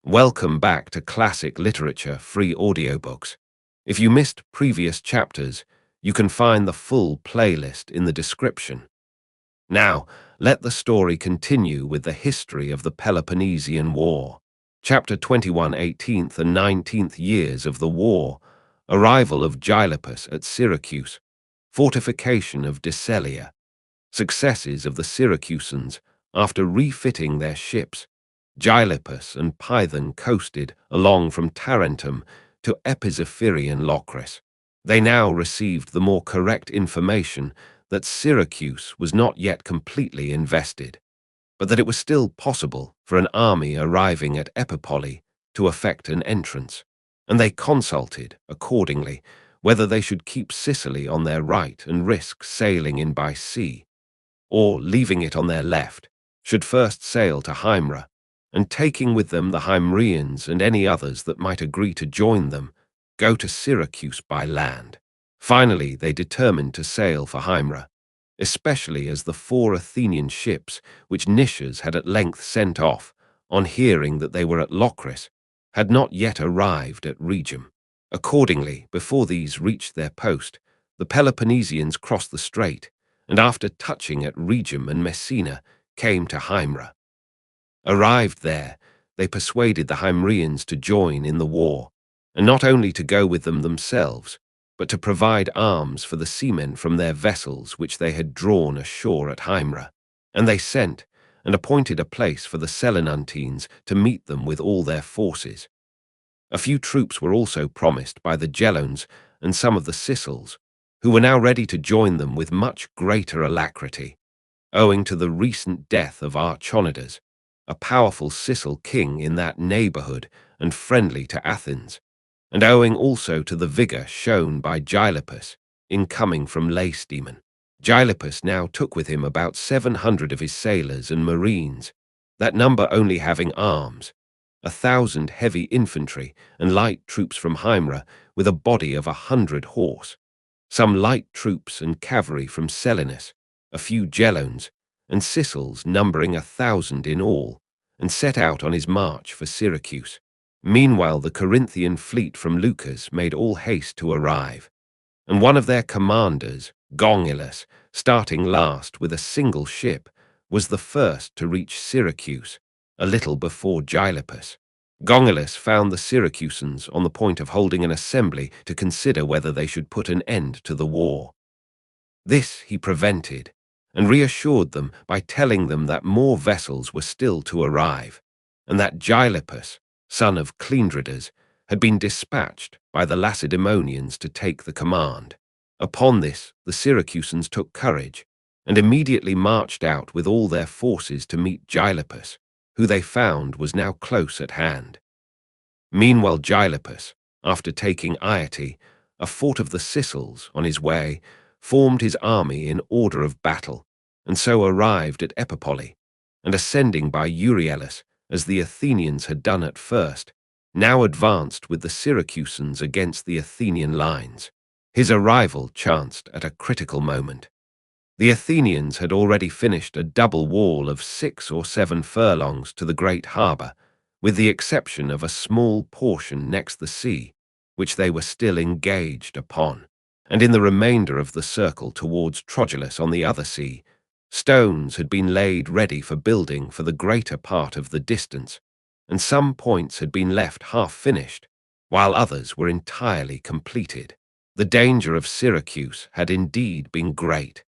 Welcome back to Classic Literature Free Audiobooks. If you missed previous chapters, you can find the full playlist in the description. Now, let the story continue with the history of the Peloponnesian War. Chapter 21, 18th and 19th years of the war, arrival of Gylippus at Syracuse, fortification of Decelia, successes of the Syracusans after refitting their ships. Gylippus and Python coasted along from Tarentum to Epizyphirian Locris. They now received the more correct information that Syracuse was not yet completely invested, but that it was still possible for an army arriving at Epipoli to effect an entrance, and they consulted, accordingly, whether they should keep Sicily on their right and risk sailing in by sea, or, leaving it on their left, should first sail to Himera, and taking with them the Himeraeans and any others that might agree to join them, go to Syracuse by land. Finally, they determined to sail for Himera, especially as the 4 Athenian ships which Nicias had at length sent off, on hearing that they were at Locris, had not yet arrived at Rhegium. Accordingly, before these reached their post, the Peloponnesians crossed the strait, and after touching at Rhegium and Messina, came to Himera. Arrived there, they persuaded the Himeraeans to join in the war, and not only to go with them themselves, but to provide arms for the seamen from their vessels which they had drawn ashore at Himera. And they sent and appointed a place for the Selinuntines to meet them with all their forces. A few troops were also promised by the Gelones and some of the Sicels, who were now ready to join them with much greater alacrity, owing to the recent death of Archonidas, a powerful Sicel king in that neighborhood and friendly to Athens, and owing also to the vigor shown by Gylippus in coming from Lacedaemon. Gylippus now took with him about 700 of his sailors and marines, that number only having arms, 1,000 heavy infantry and light troops from Himera with a body of 100 horse, some light troops and cavalry from Selinus, a few Gelones, and Sicels numbering 1,000 in all, and set out on his march for Syracuse. Meanwhile the Corinthian fleet from Leucas made all haste to arrive, and one of their commanders, Gongylus, starting last with a single ship, was the first to reach Syracuse, a little before Gylippus. Gongylus found the Syracusans on the point of holding an assembly to consider whether they should put an end to the war. This he prevented, and reassured them by telling them that more vessels were still to arrive, and that Gylippus, son of Cleandridas, had been dispatched by the Lacedaemonians to take the command. Upon this, the Syracusans took courage, and immediately marched out with all their forces to meet Gylippus, who they found was now close at hand. Meanwhile Gylippus, after taking Iate, a fort of the Sicels, on his way, formed his army in order of battle, and so arrived at Epipoli, and ascending by Euryelus, as the Athenians had done at first, now advanced with the Syracusans against the Athenian lines. His arrival chanced at a critical moment. The Athenians had already finished a double wall of 6 or 7 furlongs to the great harbour, with the exception of a small portion next the sea, which they were still engaged upon, and in the remainder of the circle towards Troilus on the other sea, stones had been laid ready for building for the greater part of the distance, and some points had been left half-finished, while others were entirely completed. The danger of Syracuse had indeed been great.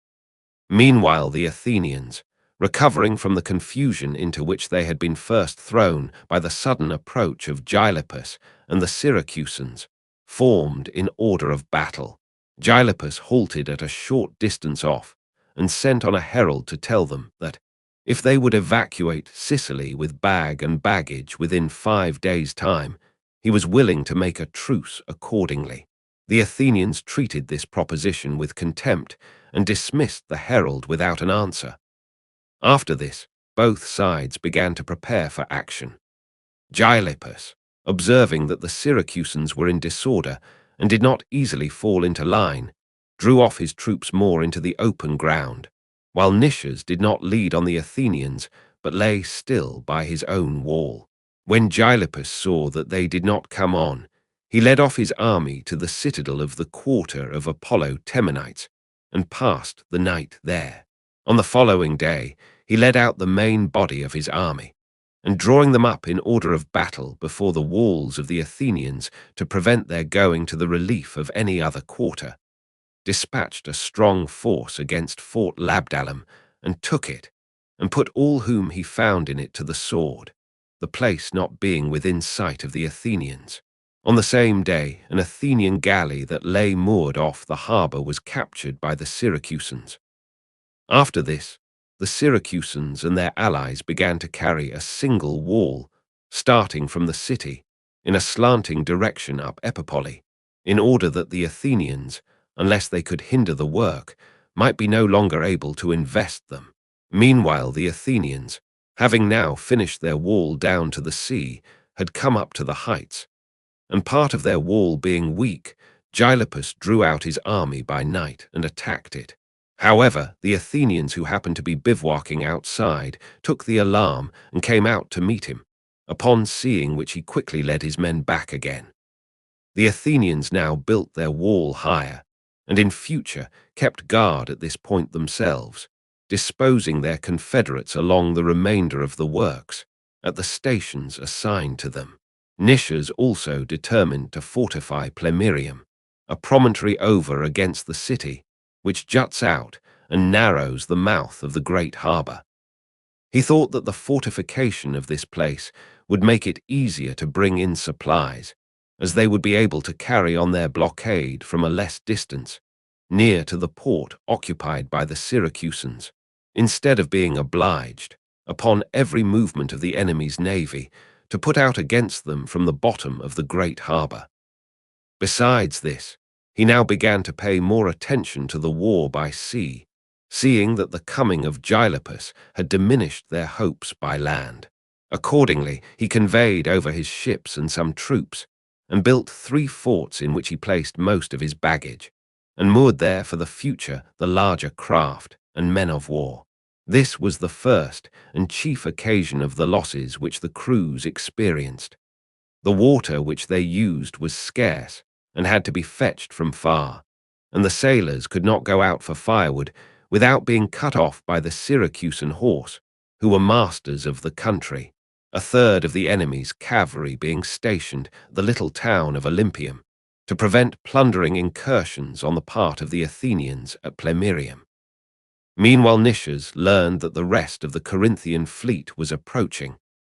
Meanwhile the Athenians, recovering from the confusion into which they had been first thrown by the sudden approach of Gylippus and the Syracusans, formed in order of battle. Gylippus halted at a short distance off, and sent on a herald to tell them that, if they would evacuate Sicily with bag and baggage within 5 days' time, he was willing to make a truce accordingly. The Athenians treated this proposition with contempt, and dismissed the herald without an answer. After this, both sides began to prepare for action. Gylippus, observing that the Syracusans were in disorder and did not easily fall into line, drew off his troops more into the open ground, while Nicias did not lead on the Athenians, but lay still by his own wall. When Gylippus saw that they did not come on, he led off his army to the citadel of the quarter of Apollo Temenites, and passed the night there. On the following day, he led out the main body of his army, and drawing them up in order of battle before the walls of the Athenians to prevent their going to the relief of any other quarter, dispatched a strong force against Fort Labdalum, and took it, and put all whom he found in it to the sword, the place not being within sight of the Athenians. On the same day, an Athenian galley that lay moored off the harbour was captured by the Syracusans. After this, the Syracusans and their allies began to carry a single wall, starting from the city, in a slanting direction up Epipoli, in order that the Athenians, unless they could hinder the work, might be no longer able to invest them. Meanwhile, the Athenians, having now finished their wall down to the sea, had come up to the heights, and part of their wall being weak, Gylippus drew out his army by night and attacked it. However, the Athenians who happened to be bivouacking outside took the alarm and came out to meet him, upon seeing which he quickly led his men back again. The Athenians now built their wall higher, and in future kept guard at this point themselves, disposing their confederates along the remainder of the works, at the stations assigned to them. Nicias also determined to fortify Plemmyrium, a promontory over against the city, which juts out and narrows the mouth of the great harbour. He thought that the fortification of this place would make it easier to bring in supplies, as they would be able to carry on their blockade from a less distance, near to the port occupied by the Syracusans, instead of being obliged, upon every movement of the enemy's navy, to put out against them from the bottom of the great harbour. Besides this, he now began to pay more attention to the war by sea, seeing that the coming of Gylippus had diminished their hopes by land. Accordingly, he conveyed over his ships and some troops, and built 3 forts in which he placed most of his baggage, and moored there for the future the larger craft and men of war. This was the first and chief occasion of the losses which the crews experienced. The water which they used was scarce, and had to be fetched from far, and the sailors could not go out for firewood without being cut off by the Syracusan horse, who were masters of the country, a third of the enemy's cavalry being stationed at the little town of Olympium, to prevent plundering incursions on the part of the Athenians at Plemmyrium. Meanwhile, Nicias learned that the rest of the Corinthian fleet was approaching,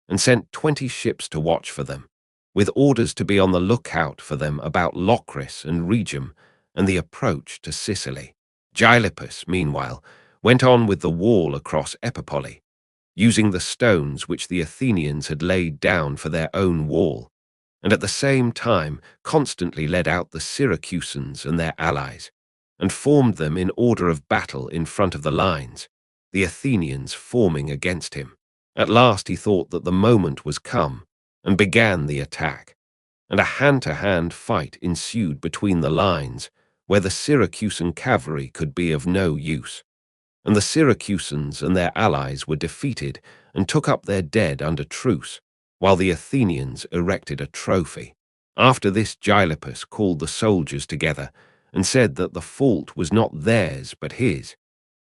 and sent 20 ships to watch for them, with orders to be on the lookout for them about Locris and Rhegium and the approach to Sicily. Gylippus, meanwhile, went on with the wall across Epipoli, using the stones which the Athenians had laid down for their own wall, and at the same time constantly led out the Syracusans and their allies, and formed them in order of battle in front of the lines, the Athenians forming against him. At last he thought that the moment was come, and began the attack, and a hand-to-hand fight ensued between the lines, where the Syracusan cavalry could be of no use, and the Syracusans and their allies were defeated and took up their dead under truce, while the Athenians erected a trophy. After this, Gylippus called the soldiers together and said that the fault was not theirs but his.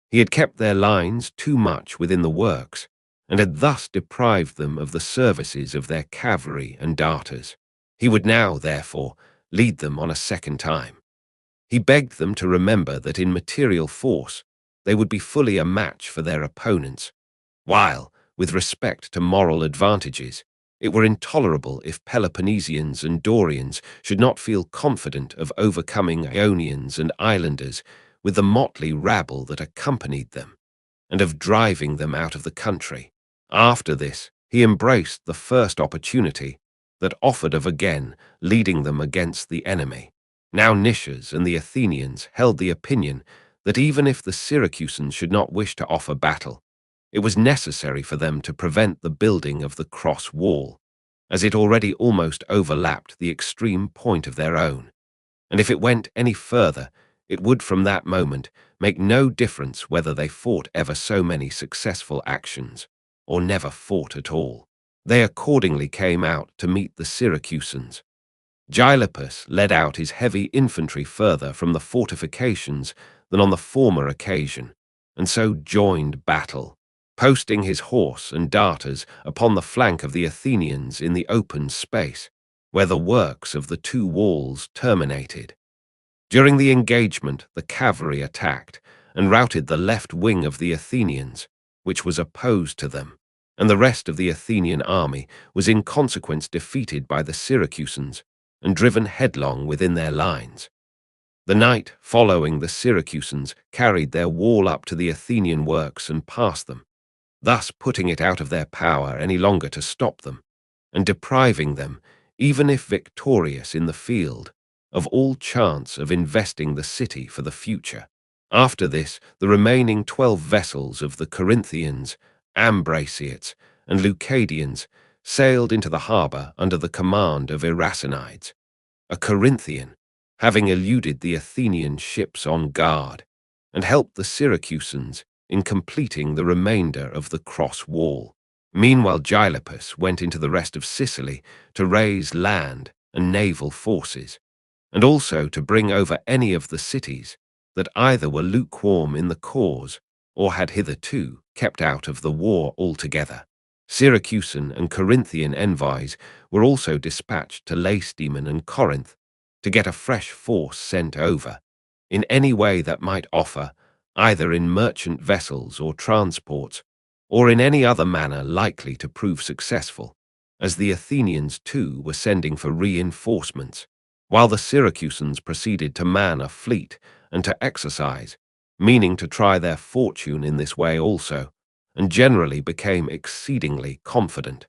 He had kept their lines too much within the works, and had thus deprived them of the services of their cavalry and darters. He would now, therefore, lead them on a second time. He begged them to remember that in material force they would be fully a match for their opponents, while, with respect to moral advantages, it were intolerable if Peloponnesians and Dorians should not feel confident of overcoming Ionians and islanders with the motley rabble that accompanied them, and of driving them out of the country. After this, he embraced the first opportunity that offered of again leading them against the enemy. Now Nicias and the Athenians held the opinion that even if the Syracusans should not wish to offer battle, it was necessary for them to prevent the building of the cross wall, as it already almost overlapped the extreme point of their own, and if it went any further, it would from that moment make no difference whether they fought ever so many successful actions, or never fought at all. They accordingly came out to meet the Syracusans. Gylippus led out his heavy infantry further from the fortifications than on the former occasion, and so joined battle, posting his horse and darters upon the flank of the Athenians in the open space, where the works of the two walls terminated. During the engagement, the cavalry attacked and routed the left wing of the Athenians, which was opposed to them, and the rest of the Athenian army was in consequence defeated by the Syracusans and driven headlong within their lines. The night following, the Syracusans carried their wall up to the Athenian works and past them, thus putting it out of their power any longer to stop them, and depriving them, even if victorious in the field, of all chance of investing the city for the future. After this, the remaining 12 vessels of the Corinthians, Ambraciates, and Leucadians sailed into the harbour under the command of Iracinides, a Corinthian, having eluded the Athenian ships on guard, and helped the Syracusans in completing the remainder of the cross wall. Meanwhile, Gylippus went into the rest of Sicily to raise land and naval forces, and also to bring over any of the cities that either were lukewarm in the cause or had hitherto kept out of the war altogether. Syracusan and Corinthian envoys were also dispatched to Lacedaemon and Corinth to get a fresh force sent over, in any way that might offer, either in merchant vessels or transports, or in any other manner likely to prove successful, as the Athenians too were sending for reinforcements, while the Syracusans proceeded to man a fleet and to exercise, meaning to try their fortune in this way also, and generally became exceedingly confident.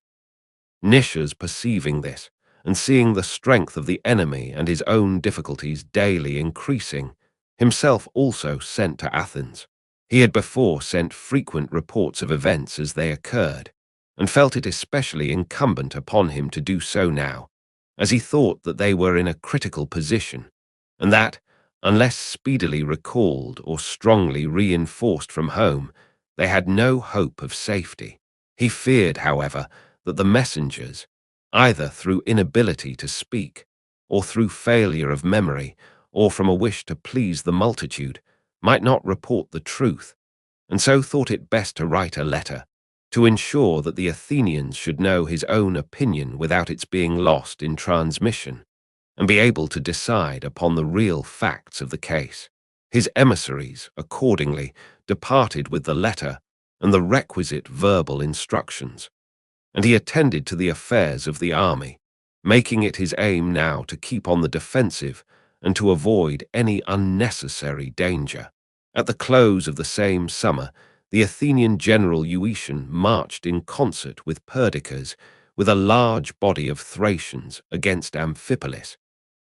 Nicias, perceiving this, and seeing the strength of the enemy and his own difficulties daily increasing, himself also sent to Athens. He had before sent frequent reports of events as they occurred, and felt it especially incumbent upon him to do so now, as he thought that they were in a critical position, and that, unless speedily recalled or strongly reinforced from home, they had no hope of safety. He feared, however, that the messengers, either through inability to speak, or through failure of memory, or from a wish to please the multitude, might not report the truth, and so thought it best to write a letter, to ensure that the Athenians should know his own opinion without its being lost in transmission, and be able to decide upon the real facts of the case. His emissaries, accordingly, departed with the letter and the requisite verbal instructions, and he attended to the affairs of the army, making it his aim now to keep on the defensive and to avoid any unnecessary danger. At the close of the same summer, the Athenian general Euetian marched in concert with Perdiccas with a large body of Thracians against Amphipolis,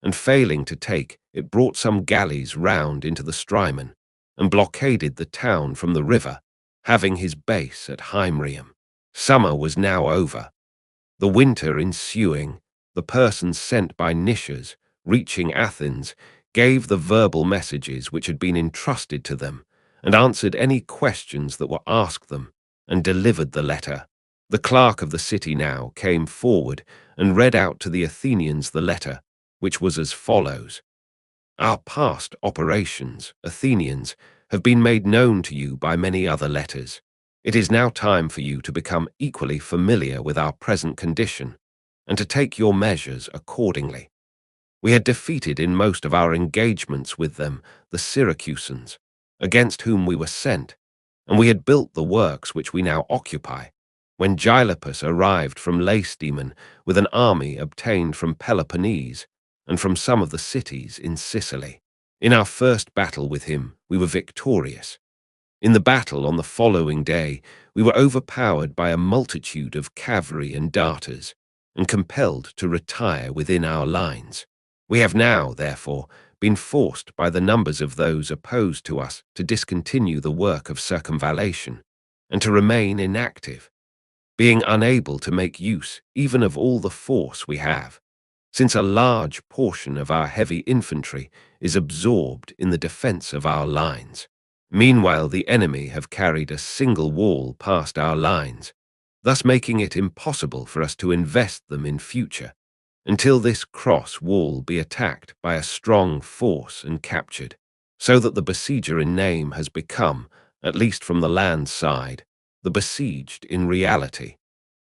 and failing to take, it brought some galleys round into the Strymon, and blockaded the town from the river, having his base at Hymrium. Summer was now over. The winter ensuing, the persons sent by Nicias, reaching Athens, gave the verbal messages which had been entrusted to them, and answered any questions that were asked them, and delivered the letter. The clerk of the city now came forward and read out to the Athenians the letter, which was as follows: Our past operations, Athenians, have been made known to you by many other letters. It is now time for you to become equally familiar with our present condition, and to take your measures accordingly. We had defeated in most of our engagements with them the Syracusans, against whom we were sent, and we had built the works which we now occupy, when Gylippus arrived from Lacedaemon with an army obtained from Peloponnese and from some of the cities in Sicily. In our first battle with him, we were victorious. In the battle on the following day, we were overpowered by a multitude of cavalry and darters, and compelled to retire within our lines. We have now, therefore, been forced by the numbers of those opposed to us to discontinue the work of circumvallation, and to remain inactive, being unable to make use even of all the force we have, since a large portion of our heavy infantry is absorbed in the defense of our lines. Meanwhile, the enemy have carried a single wall past our lines, thus making it impossible for us to invest them in future, until this cross wall be attacked by a strong force and captured, so that the besieger in name has become, at least from the land side, the besieged in reality,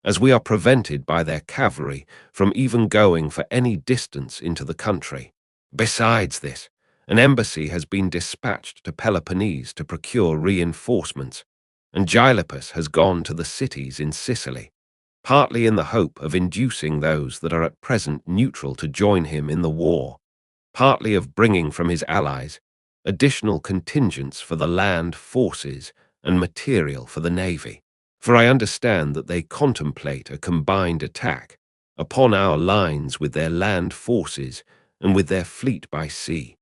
as we are prevented by their cavalry from even going for any distance into the country. Besides this, an embassy has been dispatched to Peloponnese to procure reinforcements, and Gylippus has gone to the cities in Sicily, partly in the hope of inducing those that are at present neutral to join him in the war, partly of bringing from his allies additional contingents for the land forces and material for the navy. For I understand that they contemplate a combined attack upon our lines with their land forces and with their fleet by sea.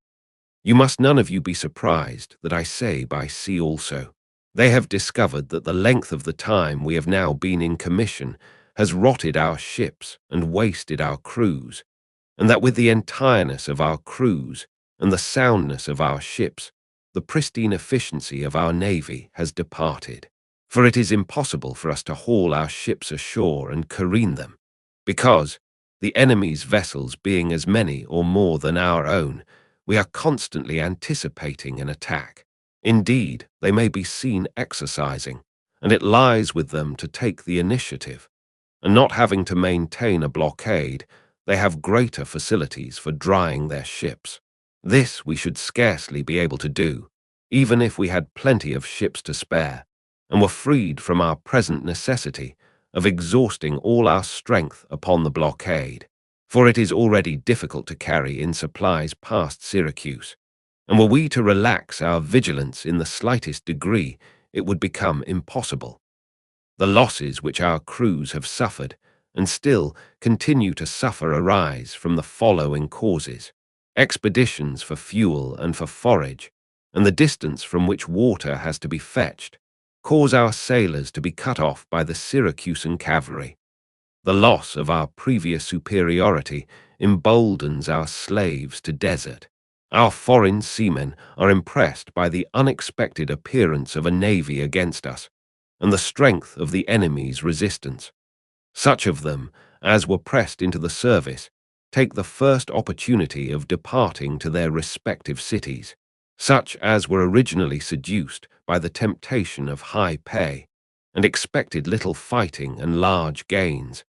You must none of you be surprised that I say by sea also. They have discovered that the length of the time we have now been in commission has rotted our ships and wasted our crews, and that with the entireness of our crews and the soundness of our ships, the pristine efficiency of our navy has departed. For it is impossible for us to haul our ships ashore and careen them, because, the enemy's vessels being as many or more than our own, we are constantly anticipating an attack. Indeed, they may be seen exercising, and it lies with them to take the initiative, and not having to maintain a blockade, they have greater facilities for drying their ships. This we should scarcely be able to do, even if we had plenty of ships to spare, and were freed from our present necessity of exhausting all our strength upon the blockade. For it is already difficult to carry in supplies past Syracuse, and were we to relax our vigilance in the slightest degree, it would become impossible. The losses which our crews have suffered, and still continue to suffer, arise from the following causes: expeditions for fuel and for forage, and the distance from which water has to be fetched, cause our sailors to be cut off by the Syracusan cavalry. The loss of our previous superiority emboldens our slaves to desert. Our foreign seamen are impressed by the unexpected appearance of a navy against us, and the strength of the enemy's resistance. Such of them as were pressed into the service take the first opportunity of departing to their respective cities. Such as were originally seduced by the temptation of high pay, and expected little fighting and large gains,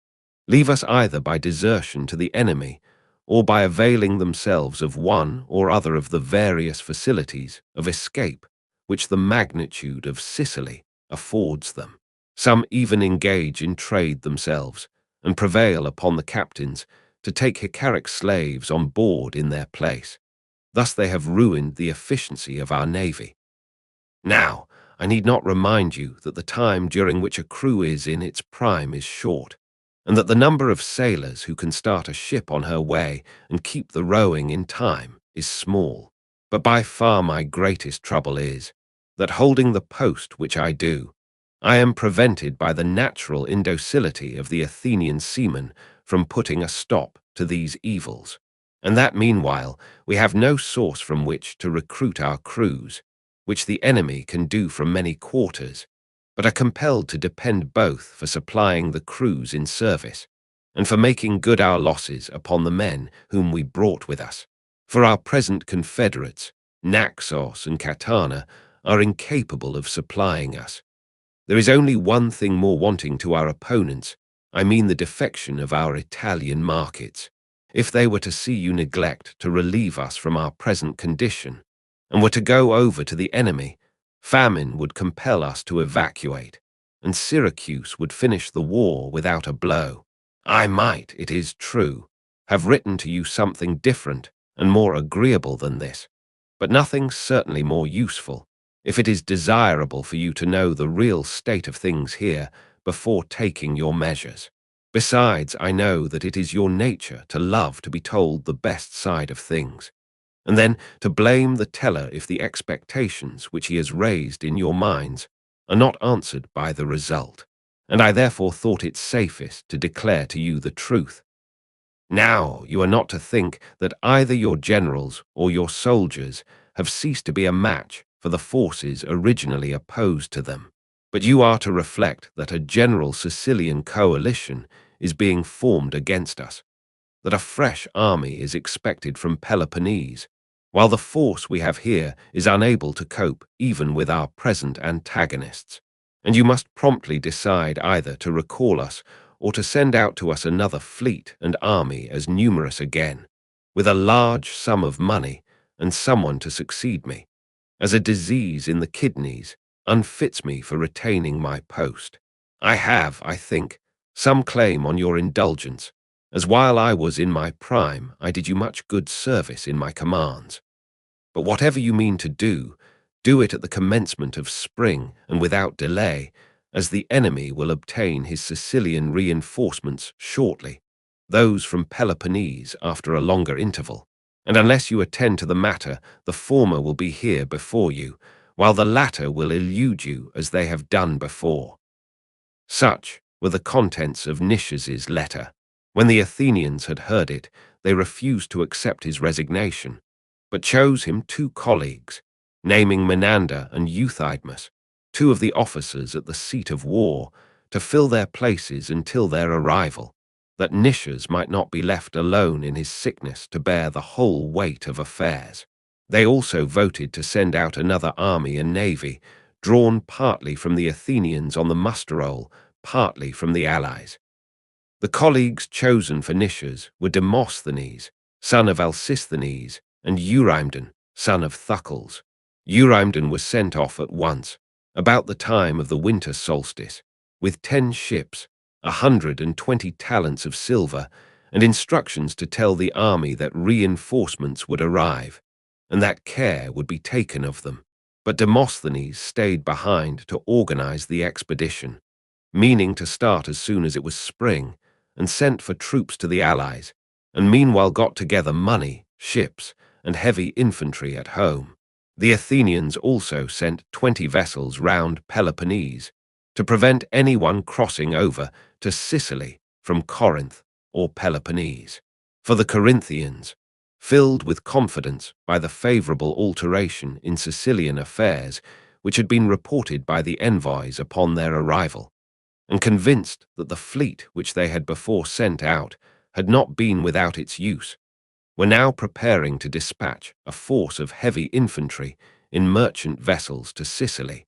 leave us either by desertion to the enemy, or by availing themselves of one or other of the various facilities of escape which the magnitude of Sicily affords them. Some even engage in trade themselves, and prevail upon the captains to take Hicaric slaves on board in their place. Thus they have ruined the efficiency of our navy. Now, I need not remind you that the time during which a crew is in its prime is short, and that the number of sailors who can start a ship on her way and keep the rowing in time is small. But by far my greatest trouble is, that holding the post which I do, I am prevented by the natural indocility of the Athenian seamen from putting a stop to these evils, and that meanwhile we have no source from which to recruit our crews, which the enemy can do from many quarters, but are compelled to depend both for supplying the crews in service, and for making good our losses upon the men whom we brought with us. For our present confederates, Naxos and Catana, are incapable of supplying us. There is only one thing more wanting to our opponents, I mean the defection of our Italian markets. If they were to see you neglect to relieve us from our present condition, and were to go over to the enemy, famine would compel us to evacuate, and Syracuse would finish the war without a blow. I might, it is true, have written to you something different and more agreeable than this, but nothing certainly more useful, if it is desirable for you to know the real state of things here before taking your measures. Besides, I know that it is your nature to love to be told the best side of things, and then to blame the teller if the expectations which he has raised in your minds are not answered by the result, and I therefore thought it safest to declare to you the truth. Now you are not to think that either your generals or your soldiers have ceased to be a match for the forces originally opposed to them. But you are to reflect that a general Sicilian coalition is being formed against us, that a fresh army is expected from Peloponnese, while the force we have here is unable to cope even with our present antagonists. And you must promptly decide either to recall us or to send out to us another fleet and army as numerous again, with a large sum of money and someone to succeed me, as a disease in the kidneys unfits me for retaining my post. I have, I think, some claim on your indulgence, as while I was in my prime, I did you much good service in my commands. But whatever you mean to do, do it at the commencement of spring and without delay, as the enemy will obtain his Sicilian reinforcements shortly, those from Peloponnese after a longer interval. And unless you attend to the matter, the former will be here before you, while the latter will elude you as they have done before. Such were the contents of Nicias's letter. When the Athenians had heard it, they refused to accept his resignation, but chose him 2 colleagues, naming Menander and Euthydemus, 2 of the officers at the seat of war, to fill their places until their arrival, that Nicias might not be left alone in his sickness to bear the whole weight of affairs. They also voted to send out another army and navy, drawn partly from the Athenians on the muster roll, partly from the allies. The colleagues chosen for Nicias were Demosthenes, son of Alcisthenes, and Eurymedon, son of Thucydides. Eurymedon was sent off at once, about the time of the winter solstice, with 10 ships, 120 talents of silver, and instructions to tell the army that reinforcements would arrive, and that care would be taken of them. But Demosthenes stayed behind to organize the expedition, meaning to start as soon as it was spring, and sent for troops to the allies, and meanwhile got together money, ships, and heavy infantry at home. The Athenians also sent 20 vessels round Peloponnese to prevent anyone crossing over to Sicily from Corinth or Peloponnese. For the Corinthians, filled with confidence by the favorable alteration in Sicilian affairs which had been reported by the envoys upon their arrival, and convinced that the fleet which they had before sent out had not been without its use, were now preparing to dispatch a force of heavy infantry in merchant vessels to Sicily,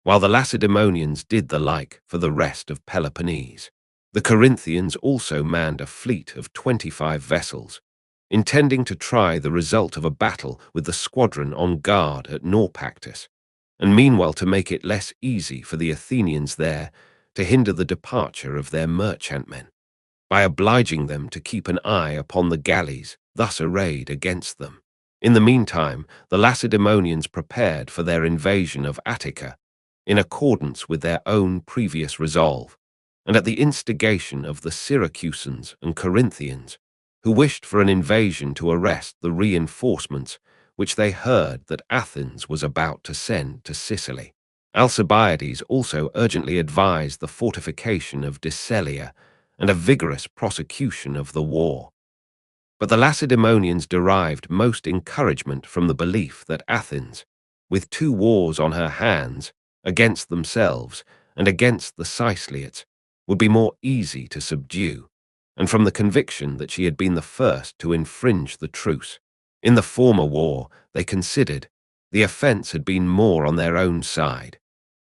while the Lacedaemonians did the like for the rest of Peloponnese. The Corinthians also manned a fleet of 25 vessels, intending to try the result of a battle with the squadron on guard at Naupactus, and meanwhile to make it less easy for the Athenians there to hinder the departure of their merchantmen, by obliging them to keep an eye upon the galleys thus arrayed against them. In the meantime, the Lacedaemonians prepared for their invasion of Attica, in accordance with their own previous resolve, and at the instigation of the Syracusans and Corinthians, who wished for an invasion to arrest the reinforcements which they heard that Athens was about to send to Sicily. Alcibiades also urgently advised the fortification of Decelia and a vigorous prosecution of the war. But the Lacedaemonians derived most encouragement from the belief that Athens, with 2 wars on her hands, against themselves and against the Siceliots, would be more easy to subdue, and from the conviction that she had been the first to infringe the truce. In the former war, they considered, the offence had been more on their own side,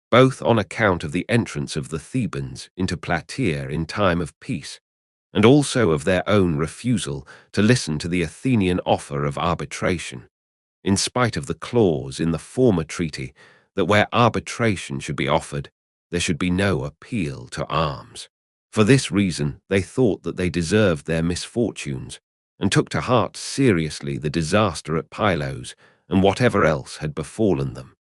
both on account of the entrance of the Thebans into Plataea in time of peace, and also of their own refusal to listen to the Athenian offer of arbitration, in spite of the clause in the former treaty that where arbitration should be offered, there should be no appeal to arms. For this reason, they thought that they deserved their misfortunes, and took to heart seriously the disaster at Pylos and whatever else had befallen them.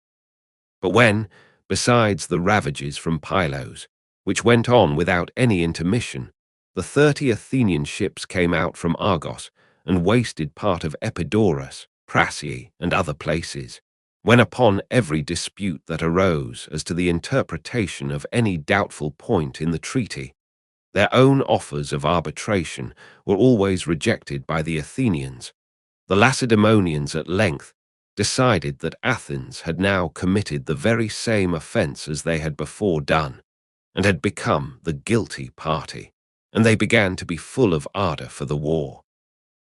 But when, besides the ravages from Pylos, which went on without any intermission, the 30 Athenian ships came out from Argos and wasted part of Epidaurus, Prasiae, and other places, when upon every dispute that arose as to the interpretation of any doubtful point in the treaty, their own offers of arbitration were always rejected by the Athenians, the Lacedaemonians at length, decided that Athens had now committed the very same offense as they had before done, and had become the guilty party, and they began to be full of ardor for the war.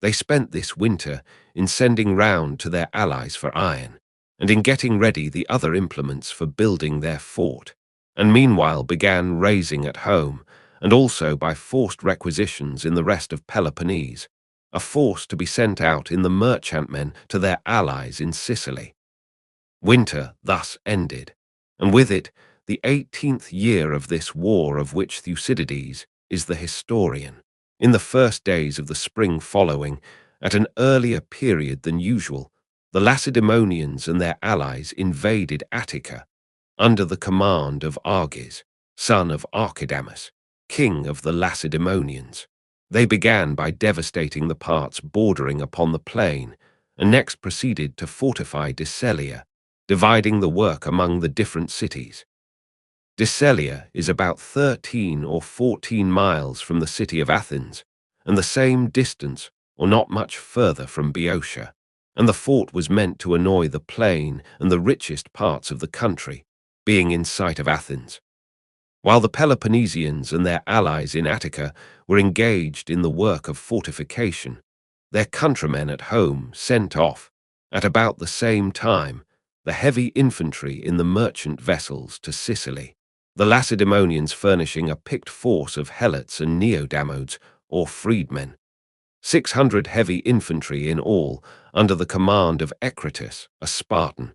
They spent this winter in sending round to their allies for iron, and in getting ready the other implements for building their fort, and meanwhile began raising at home, and also by forced requisitions in the rest of Peloponnese, a force to be sent out in the merchantmen to their allies in Sicily. Winter thus ended, and with it the 18th year of this war of which Thucydides is the historian. In the first days of the spring following, at an earlier period than usual, the Lacedaemonians and their allies invaded Attica under the command of Arges, son of Archidamus, king of the Lacedaemonians. They began by devastating the parts bordering upon the plain, and next proceeded to fortify Decelia, dividing the work among the different cities. Decelia is about 13 or 14 miles from the city of Athens, and the same distance, or not much further, from Boeotia, and the fort was meant to annoy the plain and the richest parts of the country, being in sight of Athens. While the Peloponnesians and their allies in Attica were engaged in the work of fortification, their countrymen at home sent off, at about the same time, the heavy infantry in the merchant vessels to Sicily, the Lacedaemonians furnishing a picked force of helots and neodamodes, or freedmen, 600 heavy infantry in all, under the command of Ecratus, a Spartan,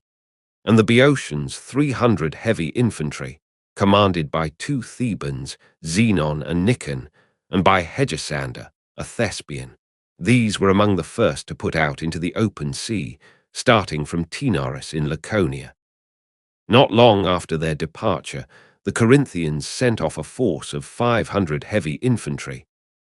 and the Boeotians 300 heavy infantry, commanded by 2 Thebans, Xenon and Nikon, and by Hegesander, a Thespian. These were among the first to put out into the open sea, starting from Taenarus in Laconia. Not long after their departure, the Corinthians sent off a force of 500 heavy infantry,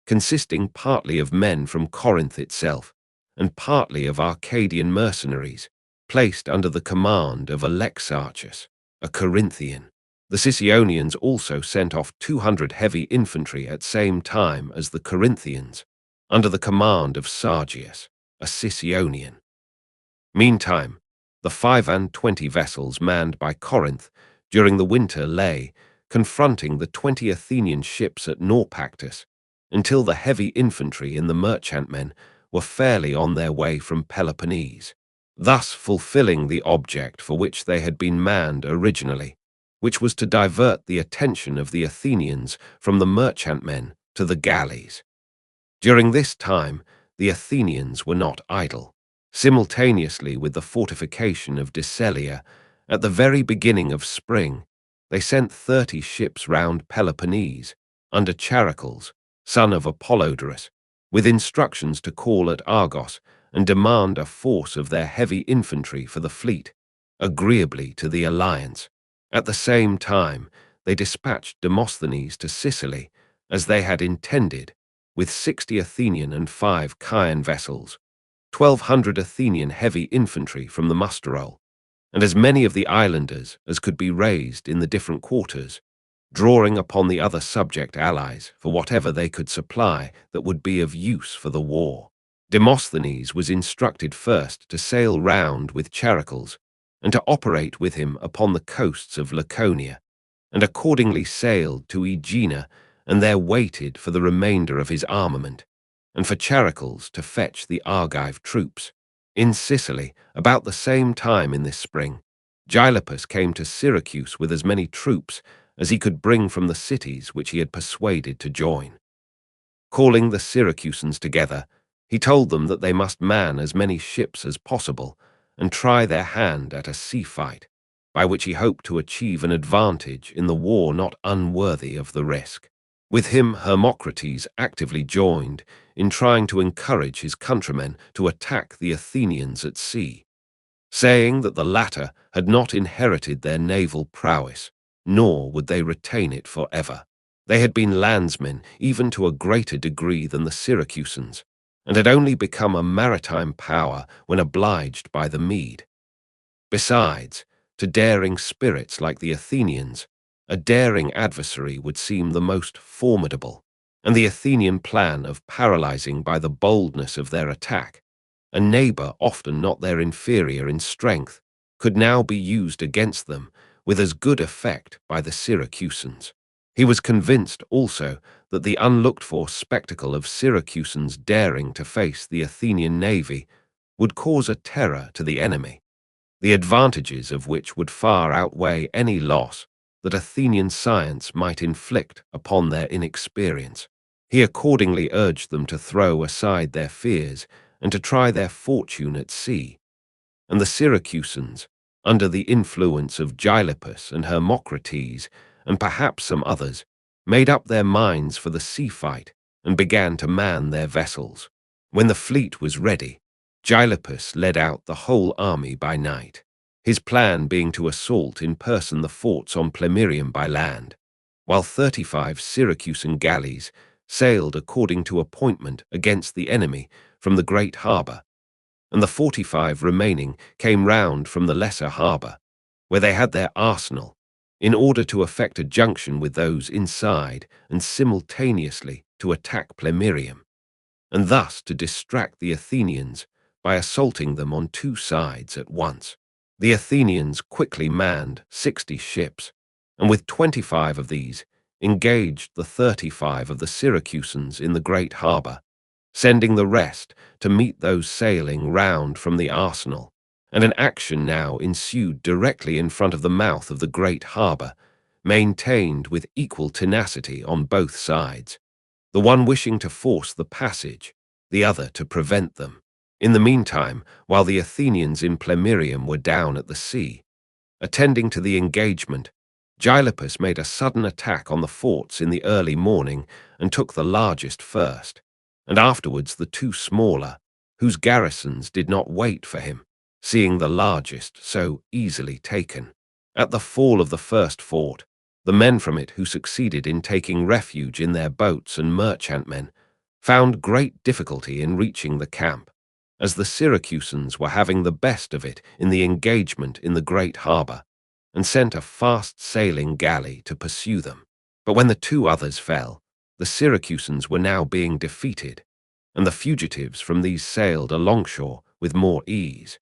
consisting partly of men from Corinth itself, and partly of Arcadian mercenaries, placed under the command of Alexarchus, a Corinthian. The Sicyonians also sent off 200 heavy infantry at same time as the Corinthians, under the command of Sargius, a Sicyonian. Meantime, the 25 vessels manned by Corinth during the winter lay, confronting the 20 Athenian ships at Naupactus, until the heavy infantry and the merchantmen were fairly on their way from Peloponnese, thus fulfilling the object for which they had been manned originally, which was to divert the attention of the Athenians from the merchantmen to the galleys. During this time, the Athenians were not idle. Simultaneously with the fortification of Decelia, at the very beginning of spring, they sent 30 ships round Peloponnese, under Charicles, son of Apollodorus, with instructions to call at Argos and demand a force of their heavy infantry for the fleet, agreeably to the alliance. At the same time, they dispatched Demosthenes to Sicily, as they had intended, with 60 Athenian and 5 Chian vessels, 1,200 Athenian heavy infantry from the muster roll, and as many of the islanders as could be raised in the different quarters, drawing upon the other subject allies for whatever they could supply that would be of use for the war. Demosthenes was instructed first to sail round with Charicles, and to operate with him upon the coasts of Laconia, and accordingly sailed to Aegina, and there waited for the remainder of his armament, and for Charicles to fetch the Argive troops. In Sicily, about the same time in this spring, Gylippus came to Syracuse with as many troops as he could bring from the cities which he had persuaded to join. Calling the Syracusans together, he told them that they must man as many ships as possible and try their hand at a sea fight, by which he hoped to achieve an advantage in the war not unworthy of the risk. With him Hermocrates actively joined in trying to encourage his countrymen to attack the Athenians at sea, saying that the latter had not inherited their naval prowess, nor would they retain it forever. They had been landsmen even to a greater degree than the Syracusans, and had only become a maritime power when obliged by the Mede. Besides, to daring spirits like the Athenians, a daring adversary would seem the most formidable, and the Athenian plan of paralyzing by the boldness of their attack a neighbor often not their inferior in strength, could now be used against them with as good effect by the Syracusans. He was convinced also that the unlooked-for spectacle of Syracusans daring to face the Athenian navy would cause a terror to the enemy, the advantages of which would far outweigh any loss that Athenian science might inflict upon their inexperience. He accordingly urged them to throw aside their fears and to try their fortune at sea, and the Syracusans, under the influence of Gylippus and Hermocrates, and perhaps some others, made up their minds for the sea fight and began to man their vessels. When the fleet was ready, Gylippus led out the whole army by night, his plan being to assault in person the forts on Plemmyrium by land, while 35 Syracusan galleys sailed according to appointment against the enemy from the great harbour, and the 45 remaining came round from the lesser harbour, where they had their arsenal, in order to effect a junction with those inside and simultaneously to attack Plemmyrium, and thus to distract the Athenians by assaulting them on two sides at once. The Athenians quickly manned 60 ships, and with 25 of these engaged the 35 of the Syracusans in the great harbour, sending the rest to meet those sailing round from the arsenal, and an action now ensued directly in front of the mouth of the great harbour, maintained with equal tenacity on both sides, the one wishing to force the passage, the other to prevent them. In the meantime, while the Athenians in Plemmyrium were down at the sea, attending to the engagement, Gylippus made a sudden attack on the forts in the early morning and took the largest first, and afterwards the two smaller, whose garrisons did not wait for him, seeing the largest so easily taken. At the fall of the first fort, the men from it who succeeded in taking refuge in their boats and merchantmen found great difficulty in reaching the camp, as the Syracusans were having the best of it in the engagement in the great harbour, and sent a fast-sailing galley to pursue them. But when the two others fell, the Syracusans were now being defeated, and the fugitives from these sailed alongshore with more ease.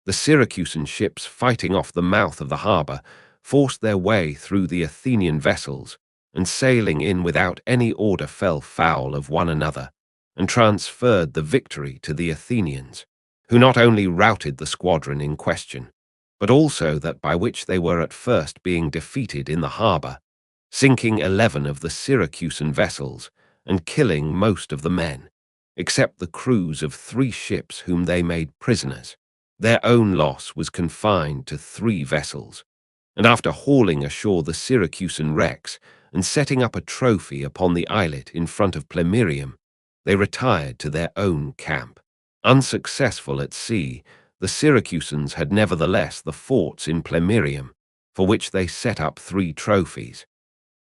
The Syracusan ships fighting off the mouth of the harbour forced their way through the Athenian vessels, and sailing in without any order fell foul of one another, and transferred the victory to the Athenians, who not only routed the squadron in question, but also that by which they were at first being defeated in the harbour, sinking 11 of the Syracusan vessels and killing most of the men, except the crews of 3 ships whom they made prisoners. Their own loss was confined to 3 vessels, and after hauling ashore the Syracusan wrecks and setting up a trophy upon the islet in front of Plemmyrium, they retired to their own camp. Unsuccessful at sea, the Syracusans had nevertheless the forts in Plemmyrium, for which they set up 3 trophies.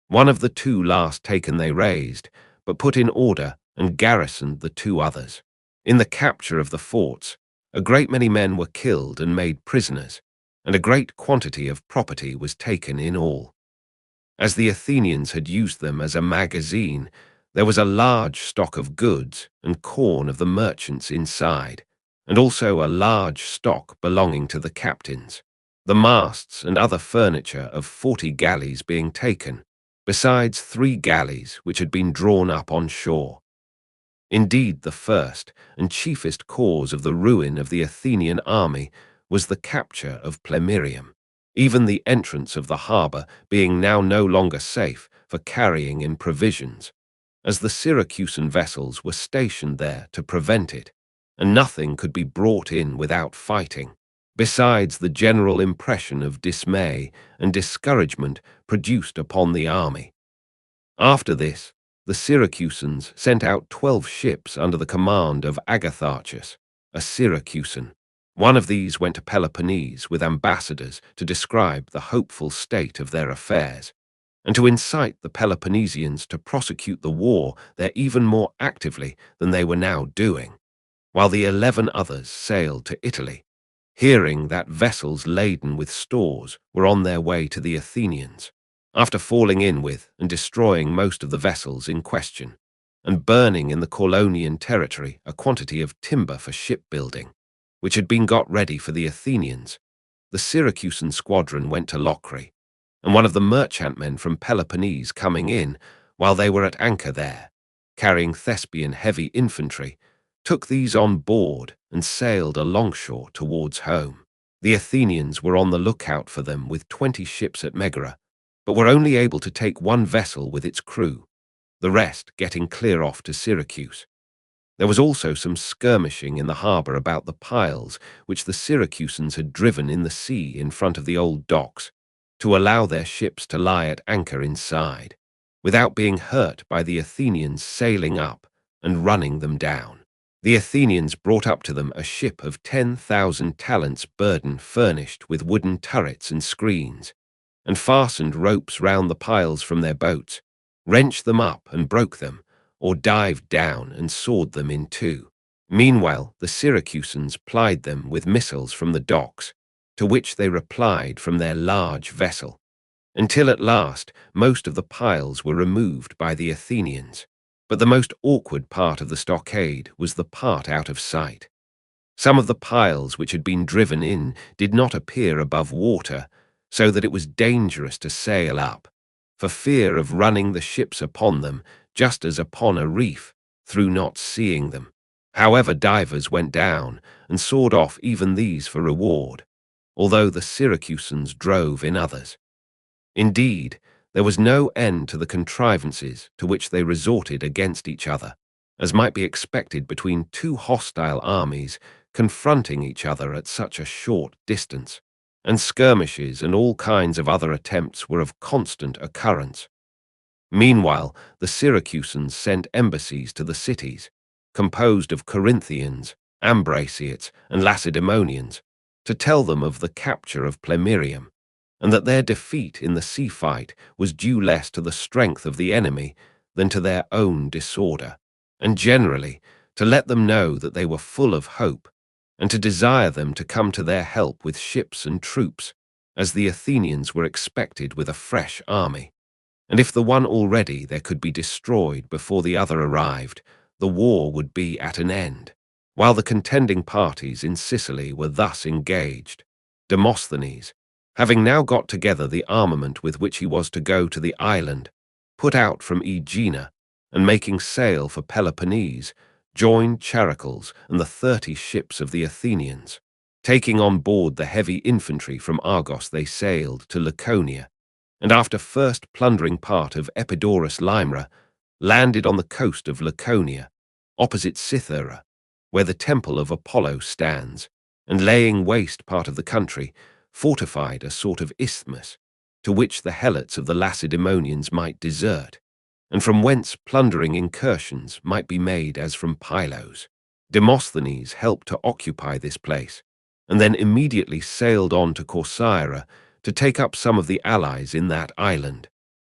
One of the 2 last taken they razed, but put in order and garrisoned the 2 others. In the capture of the forts, a great many men were killed and made prisoners, and a great quantity of property was taken in all. As the Athenians had used them as a magazine, there was a large stock of goods and corn of the merchants inside, and also a large stock belonging to the captains, the masts and other furniture of 40 galleys being taken, besides 3 galleys which had been drawn up on shore. Indeed, the first and chiefest cause of the ruin of the Athenian army was the capture of Plemmyrium, even the entrance of the harbour being now no longer safe for carrying in provisions, as the Syracusan vessels were stationed there to prevent it, and nothing could be brought in without fighting, besides the general impression of dismay and discouragement produced upon the army. After this, the Syracusans sent out 12 ships under the command of Agatharchus, a Syracusan. One of these went to Peloponnese with ambassadors to describe the hopeful state of their affairs, and to incite the Peloponnesians to prosecute the war there even more actively than they were now doing, while the 11 others sailed to Italy, hearing that vessels laden with stores were on their way to the Athenians, after falling in with and destroying most of the vessels in question. and burning in the Caulonian territory a quantity of timber for shipbuilding, which had been got ready for the Athenians. The Syracusan squadron went to Locri, and one of the merchantmen from Peloponnese coming in, while they were at anchor there, carrying Thespian heavy infantry, took these on board and sailed alongshore towards home. The Athenians were on the lookout for them with 20 ships at Megara, but were only able to take one vessel with its crew, the rest getting clear off to Syracuse. There was also some skirmishing in the harbour about the piles which the Syracusans had driven in the sea in front of the old docks, to allow their ships to lie at anchor inside, without being hurt by the Athenians sailing up and running them down. The Athenians brought up to them a ship of 10,000 talents burden furnished with wooden turrets and screens, and fastened ropes round the piles from their boats, wrenched them up and broke them, or dived down and sawed them in two. Meanwhile, the Syracusans plied them with missiles from the docks, to which they replied from their large vessel, until at last most of the piles were removed by the Athenians. But the most awkward part of the stockade was the part out of sight. Some of the piles which had been driven in did not appear above water, so that it was dangerous to sail up, for fear of running the ships upon them, just as upon a reef, through not seeing them. However, divers went down and sawed off even these for reward, although the Syracusans drove in others. Indeed, there was no end to the contrivances to which they resorted against each other, as might be expected between two hostile armies confronting each other at such a short distance, and skirmishes and all kinds of other attempts were of constant occurrence. Meanwhile, the Syracusans sent embassies to the cities, composed of Corinthians, Ambraciates, and Lacedaemonians, to tell them of the capture of Plemmyrium, and that their defeat in the sea fight was due less to the strength of the enemy than to their own disorder, and generally to let them know that they were full of hope, and to desire them to come to their help with ships and troops, as the Athenians were expected with a fresh army. And if the one already there could be destroyed before the other arrived, the war would be at an end. While the contending parties in Sicily were thus engaged, Demosthenes, having now got together the armament with which he was to go to the island, put out from Aegina, and making sail for Peloponnese, joined Charicles and the 30 ships of the Athenians. Taking on board the heavy infantry from Argos, they sailed to Laconia, and after first plundering part of Epidaurus Limera, landed on the coast of Laconia, opposite Cythera, where the temple of Apollo stands, and laying waste part of the country, fortified a sort of isthmus, to which the helots of the Lacedaemonians might desert, and from whence plundering incursions might be made as from Pylos. Demosthenes helped to occupy this place, and then immediately sailed on to Corcyra to take up some of the allies in that island,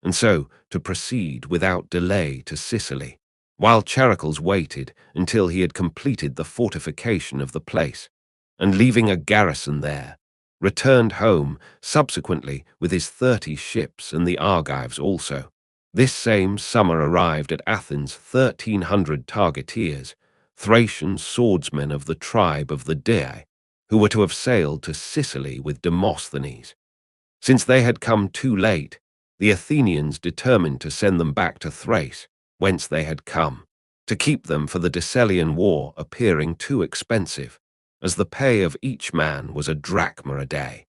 and so to proceed without delay to Sicily, while Charicles waited until he had completed the fortification of the place, and leaving a garrison there, returned home subsequently with his 30 ships and the Argives also. This same summer arrived at Athens 1,300 targeteers, Thracian swordsmen of the tribe of the Dei, who were to have sailed to Sicily with Demosthenes. Since they had come too late, the Athenians determined to send them back to Thrace, whence they had come, to keep them for the Decelean War appearing too expensive, as the pay of each man was a drachma a day.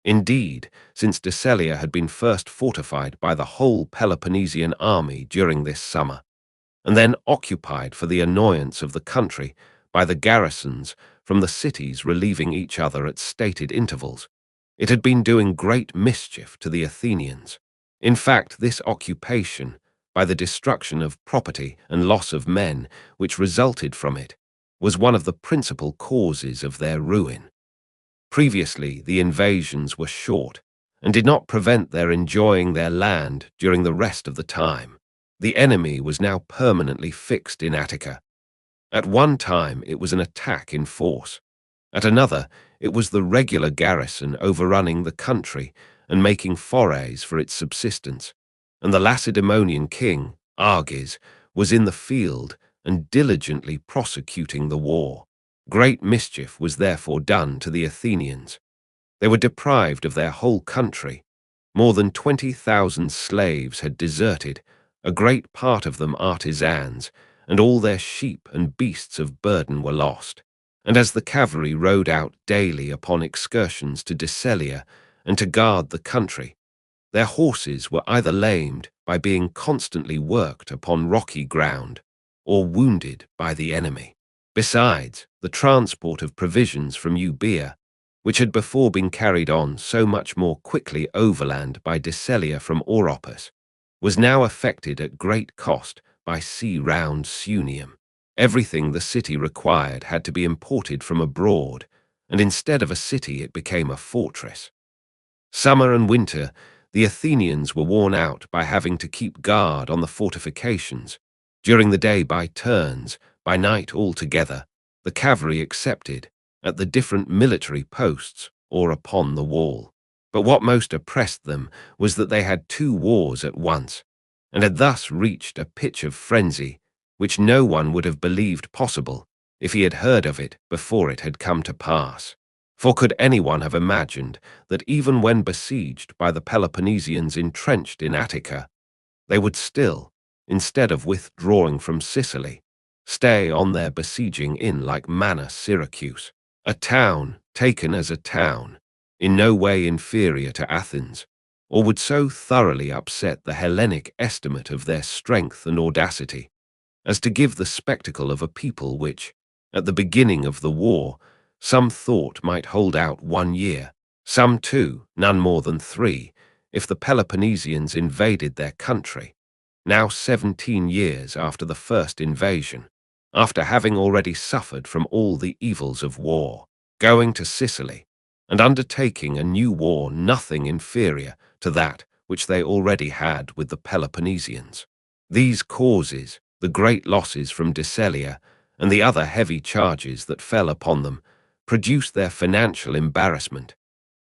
Indeed, since Decelia had been first fortified by the whole Peloponnesian army during this summer, and then occupied for the annoyance of the country by the garrisons from the cities relieving each other at stated intervals, it had been doing great mischief to the Athenians. In fact, this occupation, by the destruction of property and loss of men which resulted from it, was one of the principal causes of their ruin. Previously, the invasions were short, and did not prevent their enjoying their land during the rest of the time. The enemy was now permanently fixed in Attica. At one time it was an attack in force. At another, it was the regular garrison overrunning the country and making forays for its subsistence, and the Lacedaemonian king, Arges, was in the field and diligently prosecuting the war. Great mischief was therefore done to the Athenians. They were deprived of their whole country. More than 20,000 slaves had deserted, a great part of them artisans, and all their sheep and beasts of burden were lost. And as the cavalry rode out daily upon excursions to Decelia and to guard the country, their horses were either lamed by being constantly worked upon rocky ground, or wounded by the enemy. Besides, the transport of provisions from Euboea, which had before been carried on so much more quickly overland by Decelia from Oropus, was now effected at great cost by sea round Sunium. Everything the city required had to be imported from abroad, and instead of a city it became a fortress. Summer and winter, the Athenians were worn out by having to keep guard on the fortifications, during the day by turns, by night altogether, the cavalry excepted, at the different military posts or upon the wall. But what most oppressed them was that they had two wars at once, and had thus reached a pitch of frenzy which no one would have believed possible if he had heard of it before it had come to pass. For could anyone have imagined that even when besieged by the Peloponnesians entrenched in Attica, they would still, instead of withdrawing from Sicily, stay on their besieging in like Manna Syracuse, a town taken as a town, in no way inferior to Athens, or would so thoroughly upset the Hellenic estimate of their strength and audacity, as to give the spectacle of a people which, at the beginning of the war, some thought might hold out 1 year, some 2, none more than 3, if the Peloponnesians invaded their country, now 17 years after the first invasion, after having already suffered from all the evils of war, going to Sicily, and undertaking a new war nothing inferior to that which they already had with the Peloponnesians. These causes, the great losses from Decelia, and the other heavy charges that fell upon them, produced their financial embarrassment,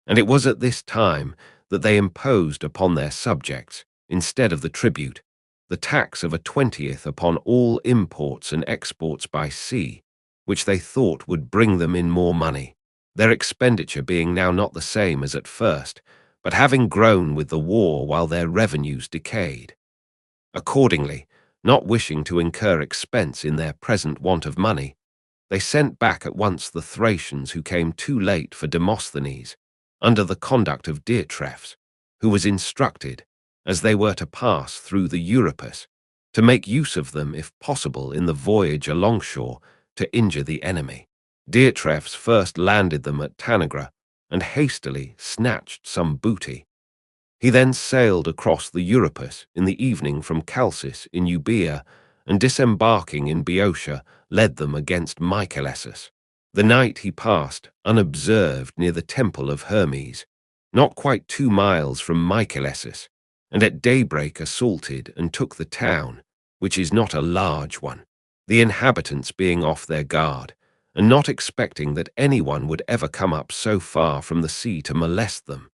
and it was at this time that they imposed upon their subjects, instead of the tribute, the tax of a 20th upon all imports and exports by sea, which they thought would bring them in more money, their expenditure being now not the same as at first, but having grown with the war while their revenues decayed. Accordingly, not wishing to incur expense in their present want of money, they sent back at once the Thracians who came too late for Demosthenes, under the conduct of Diotrephes, who was instructed, as they were to pass through the Euripus, to make use of them if possible in the voyage alongshore to injure the enemy. Diotrephes first landed them at Tanagra, and hastily snatched some booty. He then sailed across the Euripus in the evening from Chalcis in Euboea, and disembarking in Boeotia, led them against Mycalessus. The night he passed unobserved near the temple of Hermes, not quite 2 miles from Mycalessus, and at daybreak assaulted and took the town, which is not a large one, the inhabitants being off their guard, and not expecting that anyone would ever come up so far from the sea to molest them,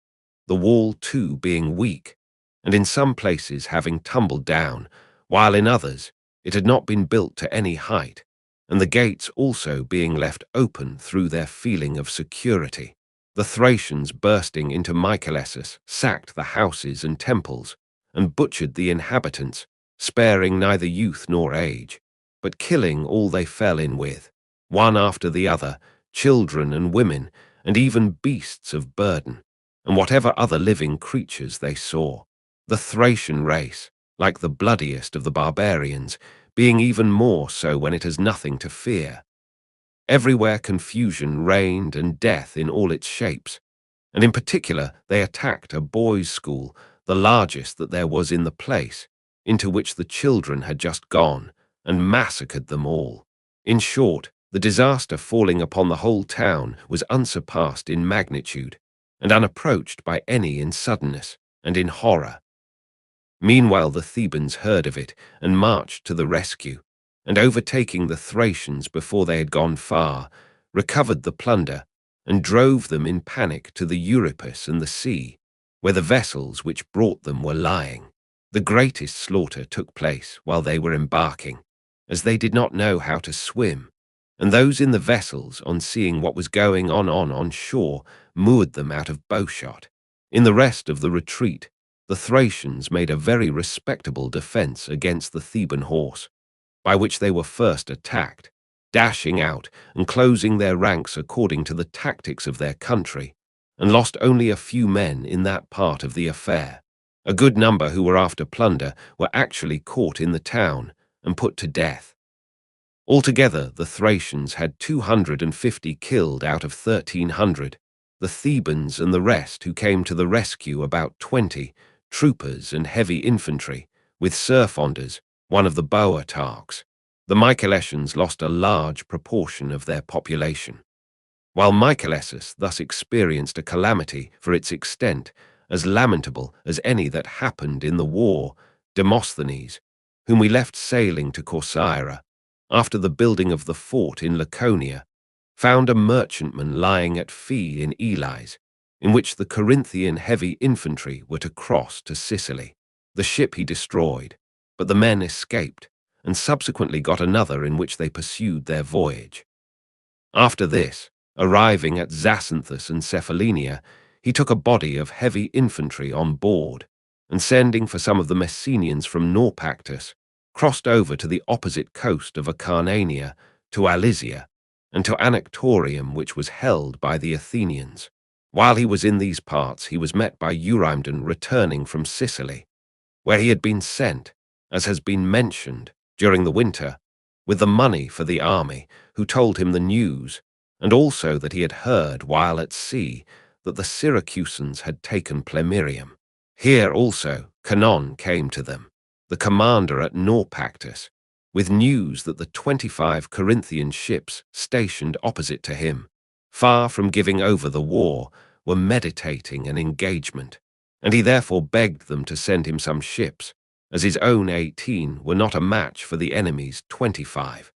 the wall too being weak, and in some places having tumbled down, while in others it had not been built to any height, and the gates also being left open through their feeling of security. The Thracians bursting into Mycalessus sacked the houses and temples, and butchered the inhabitants, sparing neither youth nor age, but killing all they fell in with, one after the other, children and women, and even beasts of burden, and whatever other living creatures they saw. The Thracian race, like the bloodiest of the barbarians, being even more so when it has nothing to fear. Everywhere confusion reigned and death in all its shapes, and in particular they attacked a boys' school, the largest that there was in the place, into which the children had just gone, and massacred them all. In short, the disaster falling upon the whole town was unsurpassed in magnitude, and unapproached by any in suddenness and in horror. Meanwhile the Thebans heard of it, and marched to the rescue, and overtaking the Thracians before they had gone far, recovered the plunder, and drove them in panic to the Euripus and the sea, where the vessels which brought them were lying. The greatest slaughter took place while they were embarking, as they did not know how to swim, and those in the vessels, on seeing what was going on shore, moored them out of bowshot. In the rest of the retreat, the Thracians made a very respectable defense against the Theban horse, by which they were first attacked, dashing out and closing their ranks according to the tactics of their country, and lost only a few men in that part of the affair. A good number who were after plunder were actually caught in the town and put to death. Altogether, the Thracians had 250 killed out of 1,300, the Thebans and the rest who came to the rescue about 20, troopers and heavy infantry, with Serphondas, one of the Boeotarchs. The Mycalessians lost a large proportion of their population. While Mycalessus thus experienced a calamity for its extent, as lamentable as any that happened in the war, Demosthenes, whom we left sailing to Corcyra, after the building of the fort in Laconia, found a merchantman lying at Phi in Elis, in which the Corinthian heavy infantry were to cross to Sicily. The ship he destroyed, but the men escaped, and subsequently got another in which they pursued their voyage. After this, arriving at Zacynthus and Cephallenia, he took a body of heavy infantry on board, and sending for some of the Messenians from Naupactus, crossed over to the opposite coast of Acarnania, to Alizia, and to Anactorium, which was held by the Athenians. While he was in these parts, he was met by Eurymedon returning from Sicily, where he had been sent, as has been mentioned, during the winter, with the money for the army, who told him the news, and also that he had heard while at sea that the Syracusans had taken Plemmyrium. Here also Canon came to them, the commander at Naupactus, with news that the 25 Corinthian ships stationed opposite to him, far from giving over the war, were meditating an engagement, and he therefore begged them to send him some ships, as his own 18 were not a match for the enemy's 25.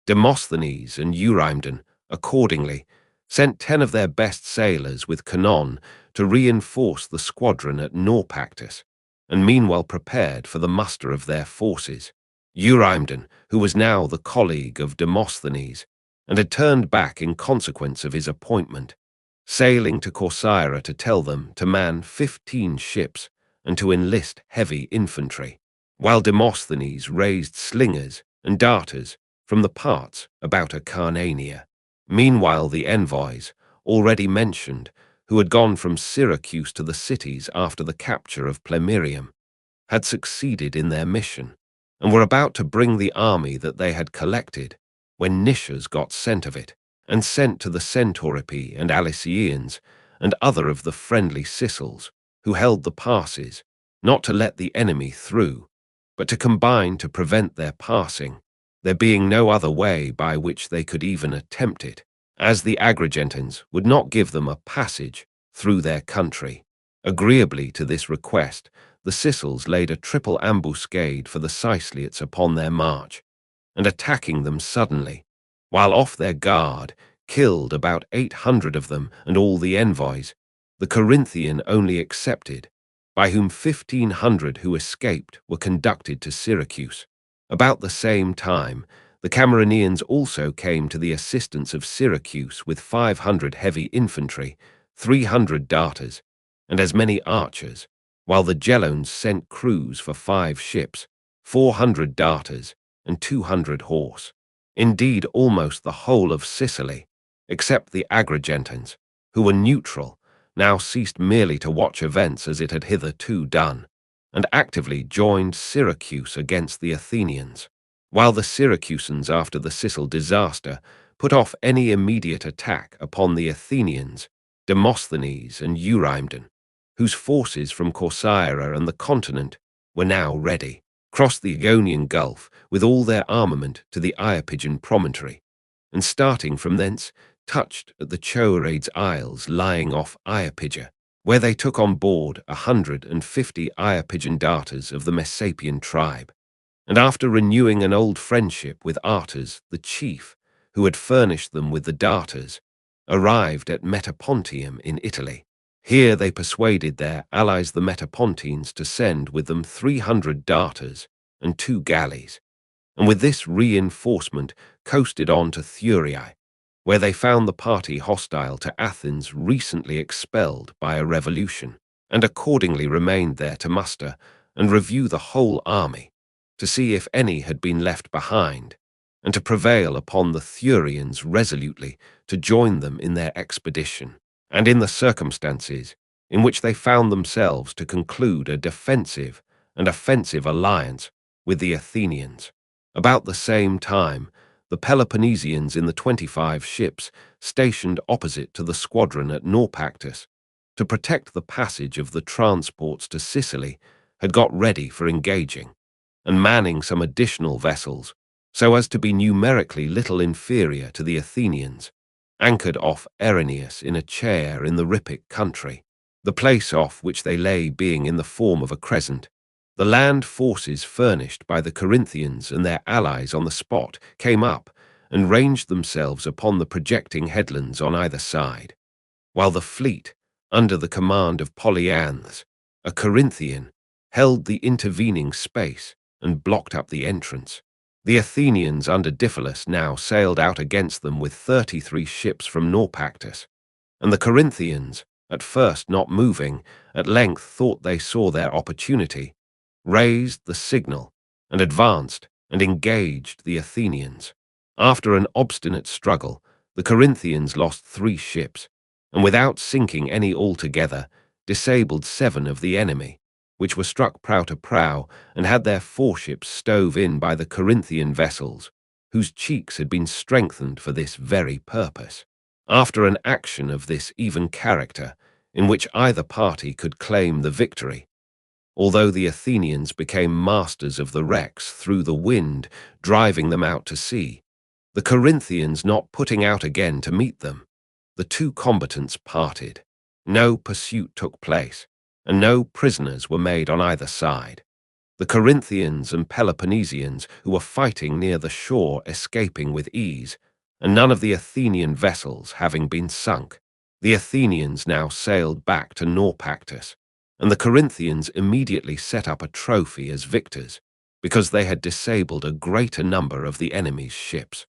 Demosthenes and Eurymedon, accordingly, sent 10 of their best sailors with Canon to reinforce the squadron at Naupactus, and meanwhile prepared for the muster of their forces. Eurymedon, who was now the colleague of Demosthenes, and had turned back in consequence of his appointment, sailing to Corcyra to tell them to man 15 ships and to enlist heavy infantry, while Demosthenes raised slingers and darters from the parts about Acarnania. Meanwhile the envoys, already mentioned, who had gone from Syracuse to the cities after the capture of Plemmyrium, had succeeded in their mission, and were about to bring the army that they had collected, when Nicias got scent of it, and sent to the Centauripae and Alicians, and other of the friendly Sicels, who held the passes, not to let the enemy through, but to combine to prevent their passing, there being no other way by which they could even attempt it, as the Agrigentines would not give them a passage through their country. Agreeably to this request, the Sicels laid a triple ambuscade for the Siceliots upon their march, and attacking them suddenly, while off their guard, killed about 800 of them and all the envoys, the Corinthian only excepted, by whom 1,500 who escaped were conducted to Syracuse. About the same time, the Camarinaeans also came to the assistance of Syracuse with 500 heavy infantry, 300 darters, and as many archers, while the Gelones sent crews for 5 ships, 400 darters, and 200 horse. Indeed, almost the whole of Sicily, except the Agrigentines, who were neutral, now ceased merely to watch events as it had hitherto done, and actively joined Syracuse against the Athenians, while the Syracusans, after the Sicel disaster, put off any immediate attack upon the Athenians, Demosthenes and Eurymedon, whose forces from Corcyra and the continent were now ready, crossed the Ionian Gulf with all their armament to the Iapygian promontory, and starting from thence, touched at the Choerades Isles lying off Iapygia, where they took on board 150 Iapygian darters of the Messapian tribe, and after renewing an old friendship with Artes, the chief, who had furnished them with the darters, arrived at Metapontium in Italy. Here they persuaded their allies the Metapontines to send with them 300 darters and 2 galleys, and with this reinforcement coasted on to Thurii, where they found the party hostile to Athens recently expelled by a revolution, and accordingly remained there to muster and review the whole army, to see if any had been left behind, and to prevail upon the Thurians resolutely to join them in their expedition, and in the circumstances in which they found themselves to conclude a defensive and offensive alliance with the Athenians. About the same time, the Peloponnesians in the 25 ships stationed opposite to the squadron at Naupactus to protect the passage of the transports to Sicily had got ready for engaging, and manning some additional vessels, so as to be numerically little inferior to the Athenians, anchored off Erineus in a chair in the Rippic country, the place off which they lay being in the form of a crescent. The land forces furnished by the Corinthians and their allies on the spot came up and ranged themselves upon the projecting headlands on either side, while the fleet, under the command of Polyanthes, a Corinthian, held the intervening space and blocked up the entrance. The Athenians under Diphilus now sailed out against them with 33 ships from Naupactus, and the Corinthians, at first not moving, at length thought they saw their opportunity, raised the signal, and advanced and engaged the Athenians. After an obstinate struggle, the Corinthians lost 3 ships, and without sinking any altogether, disabled 7 of the enemy, which were struck prow to prow, and had their foreships stove in by the Corinthian vessels, whose cheeks had been strengthened for this very purpose. After an action of this even character, in which either party could claim the victory, although the Athenians became masters of the wrecks through the wind, driving them out to sea, the Corinthians not putting out again to meet them, the 2 combatants parted. No pursuit took place, and no prisoners were made on either side. The Corinthians and Peloponnesians who were fighting near the shore escaping with ease, and none of the Athenian vessels having been sunk. The Athenians now sailed back to Naupactus, and the Corinthians immediately set up a trophy as victors, because they had disabled a greater number of the enemy's ships.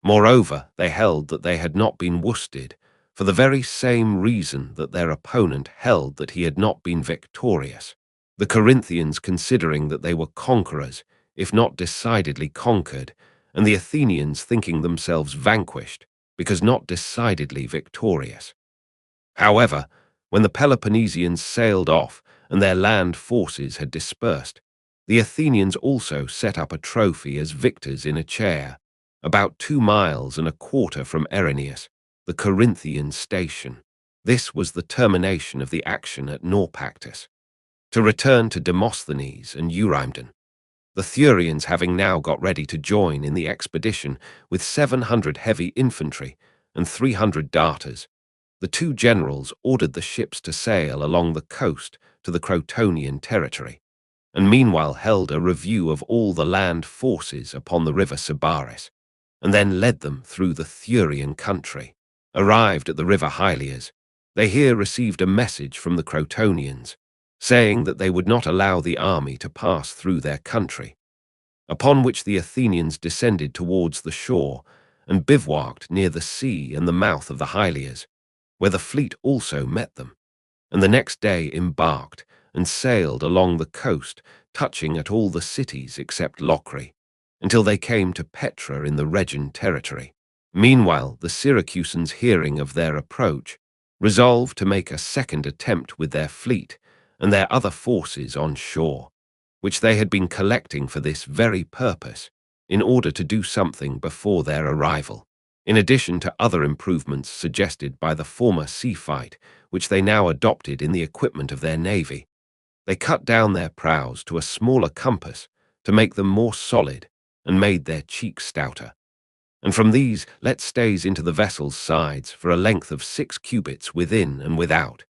Moreover, they held that they had not been worsted, for the very same reason that their opponent held that he had not been victorious, the Corinthians considering that they were conquerors, if not decidedly conquered, and the Athenians thinking themselves vanquished, because not decidedly victorious. However, when the Peloponnesians sailed off and their land forces had dispersed, the Athenians also set up a trophy as victors in a chair, about 2 miles and a quarter from Erineus, the Corinthian station. This was the termination of the action at Naupactus. To return to Demosthenes and Eurymedon, the Thurians having now got ready to join in the expedition with 700 heavy infantry and 300 darters, the 2 generals ordered the ships to sail along the coast to the Crotonian territory, and meanwhile held a review of all the land forces upon the river Sybaris, and then led them through the Thurian country. Arrived at the river Hylias, they here received a message from the Crotonians, saying that they would not allow the army to pass through their country, upon which the Athenians descended towards the shore and bivouacked near the sea and the mouth of the Hylias, where the fleet also met them, and the next day embarked and sailed along the coast, touching at all the cities except Locri, until they came to Petra in the Rhegian territory. Meanwhile, the Syracusans, hearing of their approach, resolved to make a second attempt with their fleet and their other forces on shore, which they had been collecting for this very purpose, in order to do something before their arrival, in addition to other improvements suggested by the former sea fight, which they now adopted in the equipment of their navy. They cut down their prows to a smaller compass to make them more solid, and made their cheeks stouter, and from these let stays into the vessel's sides for a length of 6 cubits within and without,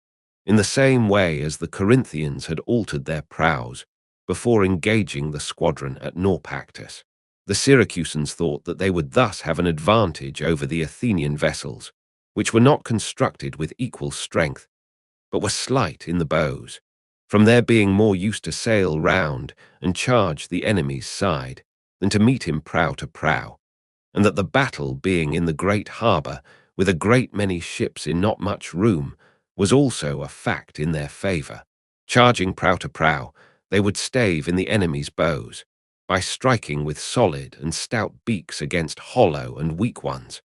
in the same way as the Corinthians had altered their prows before engaging the squadron at Naupactus. The Syracusans thought that they would thus have an advantage over the Athenian vessels, which were not constructed with equal strength, but were slight in the bows, from their being more used to sail round and charge the enemy's side than to meet him prow to prow, and that the battle being in the great harbour, with a great many ships in not much room, was also a fact in their favour. Charging prow to prow, they would stave in the enemy's bows, by striking with solid and stout beaks against hollow and weak ones.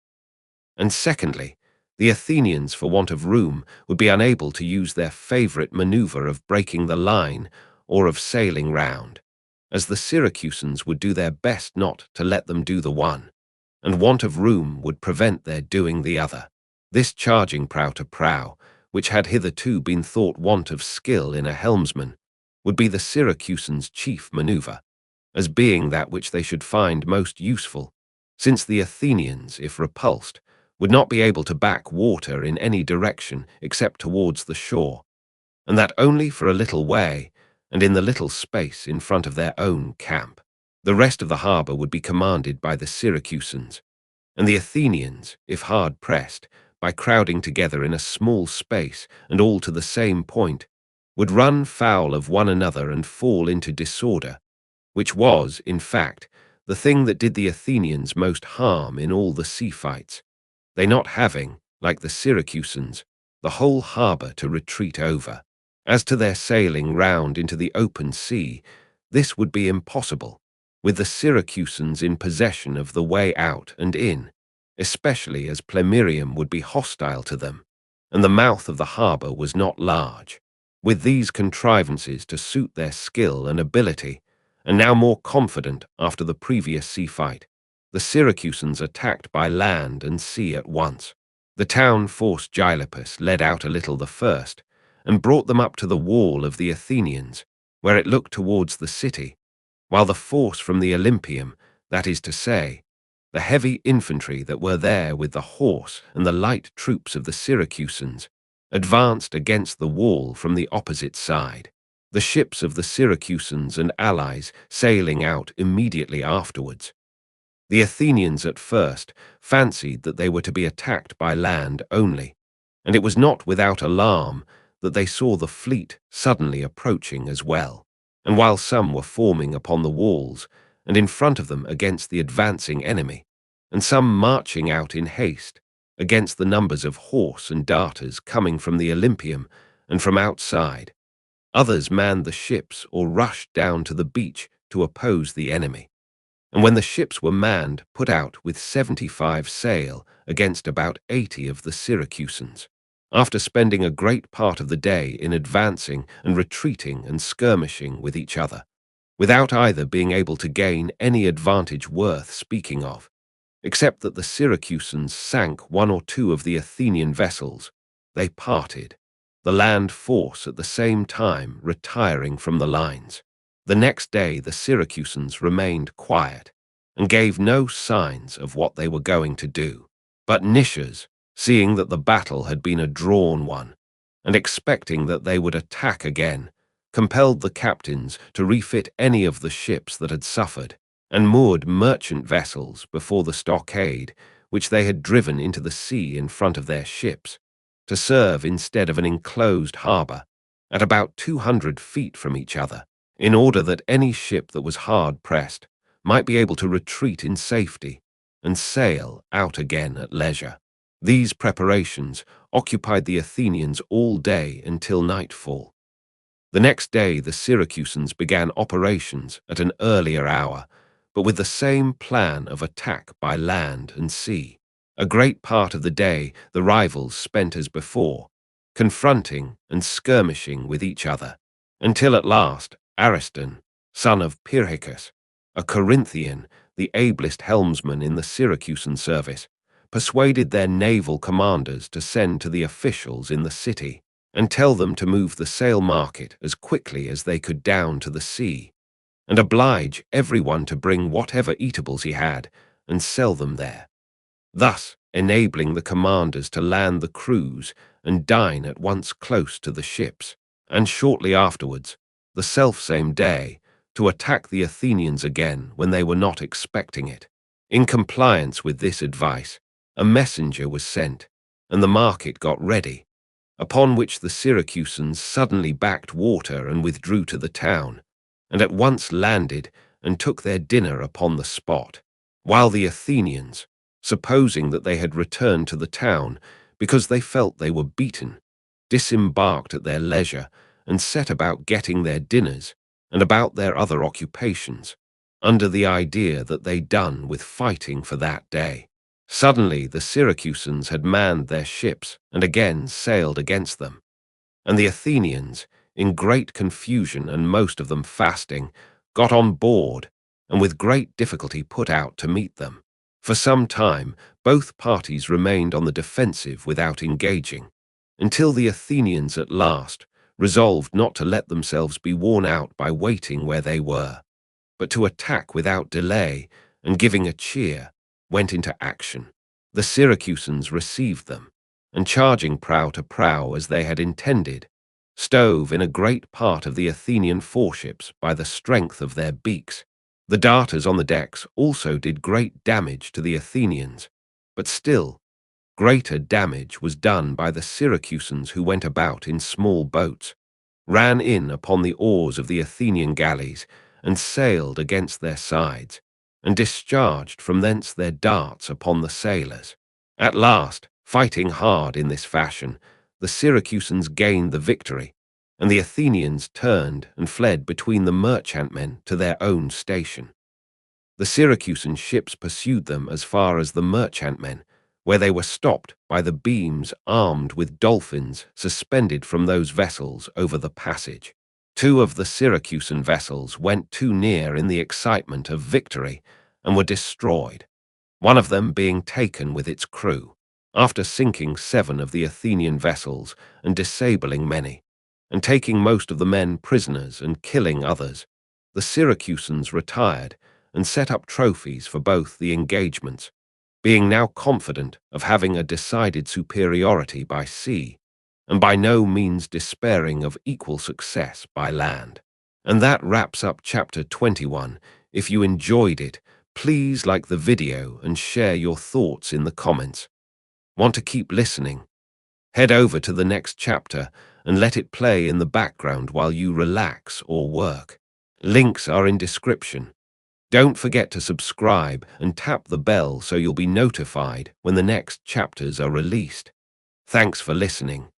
And secondly, the Athenians, for want of room, would be unable to use their favourite manoeuvre of breaking the line or of sailing round, as the Syracusans would do their best not to let them do the one, and want of room would prevent their doing the other. This charging prow to prow, which had hitherto been thought want of skill in a helmsman, would be the Syracusans' chief manoeuvre, as being that which they should find most useful, since the Athenians, if repulsed, would not be able to back water in any direction except towards the shore, and that only for a little way, and in the little space in front of their own camp. The rest of the harbour would be commanded by the Syracusans, and the Athenians, if hard pressed, by crowding together in a small space and all to the same point, would run foul of one another and fall into disorder, which was, in fact, the thing that did the Athenians most harm in all the sea fights, they not having, like the Syracusans, the whole harbour to retreat over. As to their sailing round into the open sea, this would be impossible, with the Syracusans in possession of the way out and in, especially as Plemmyrium would be hostile to them, and the mouth of the harbour was not large. With these contrivances to suit their skill and ability, and now more confident after the previous sea fight, the Syracusans attacked by land and sea at once. The town force Gylippus led out a little the first, and brought them up to the wall of the Athenians, where it looked towards the city, while the force from the Olympium, that is to say, the heavy infantry that were there with the horse and the light troops of the Syracusans, advanced against the wall from the opposite side, the ships of the Syracusans and allies sailing out immediately afterwards. The Athenians at first fancied that they were to be attacked by land only, and it was not without alarm that they saw the fleet suddenly approaching as well, and while some were forming upon the walls, and in front of them against the advancing enemy, and some marching out in haste against the numbers of horse and darters coming from the Olympium and from outside, others manned the ships or rushed down to the beach to oppose the enemy. And when the ships were manned, put out with 75 sail against about 80 of the Syracusans, after spending a great part of the day in advancing and retreating and skirmishing with each other, without either being able to gain any advantage worth speaking of, except that the Syracusans sank one or two of the Athenian vessels, they parted, the land force at the same time retiring from the lines. The next day the Syracusans remained quiet, and gave no signs of what they were going to do. But Nicias, seeing that the battle had been a drawn one, and expecting that they would attack again, compelled the captains to refit any of the ships that had suffered, and moored merchant vessels before the stockade, which they had driven into the sea in front of their ships, to serve instead of an enclosed harbour, at about 200 feet from each other, in order that any ship that was hard pressed might be able to retreat in safety and sail out again at leisure. These preparations occupied the Athenians all day until nightfall. The next day the Syracusans began operations at an earlier hour, but with the same plan of attack by land and sea. A great part of the day the rivals spent as before, confronting and skirmishing with each other, until at last Ariston, son of Pyrrhicus, a Corinthian, the ablest helmsman in the Syracusan service, persuaded their naval commanders to send to the officials in the city and tell them to move the sail market as quickly as they could down to the sea, and oblige everyone to bring whatever eatables he had and sell them there, thus enabling the commanders to land the crews and dine at once close to the ships, and shortly afterwards, the selfsame day, to attack the Athenians again when they were not expecting it. In compliance with this advice, a messenger was sent, and the market got ready, upon which the Syracusans suddenly backed water and withdrew to the town, and at once landed and took their dinner upon the spot, while the Athenians, supposing that they had returned to the town because they felt they were beaten, disembarked at their leisure and set about getting their dinners and about their other occupations, under the idea that they'd done with fighting for that day. Suddenly the Syracusans had manned their ships and again sailed against them, and the Athenians, in great confusion and most of them fasting, got on board and with great difficulty put out to meet them. For some time both parties remained on the defensive without engaging, until the Athenians at last resolved not to let themselves be worn out by waiting where they were, but to attack without delay, and giving a cheer, went into action. The Syracusans received them, and charging prow to prow as they had intended, stove in a great part of the Athenian foreships by the strength of their beaks. The darters on the decks also did great damage to the Athenians, but still greater damage was done by the Syracusans, who went about in small boats, ran in upon the oars of the Athenian galleys, and sailed against their sides, and discharged from thence their darts upon the sailors. At last, fighting hard in this fashion, the Syracusans gained the victory, and the Athenians turned and fled between the merchantmen to their own station. The Syracusan ships pursued them as far as the merchantmen, where they were stopped by the beams armed with dolphins suspended from those vessels over the passage. Two of the Syracusan vessels went too near in the excitement of victory and were destroyed, one of them being taken with its crew, after sinking 7 of the Athenian vessels and disabling many, and taking most of the men prisoners and killing others. The Syracusans retired and set up trophies for both the engagements, being now confident of having a decided superiority by sea, and by no means despairing of equal success by land. And that wraps up chapter 21. If you enjoyed it, please like the video and share your thoughts in the comments. Want to keep listening? Head over to the next chapter and let it play in the background while you relax or work. Links are in description. Don't forget to subscribe and tap the bell so you'll be notified when the next chapters are released. Thanks for listening.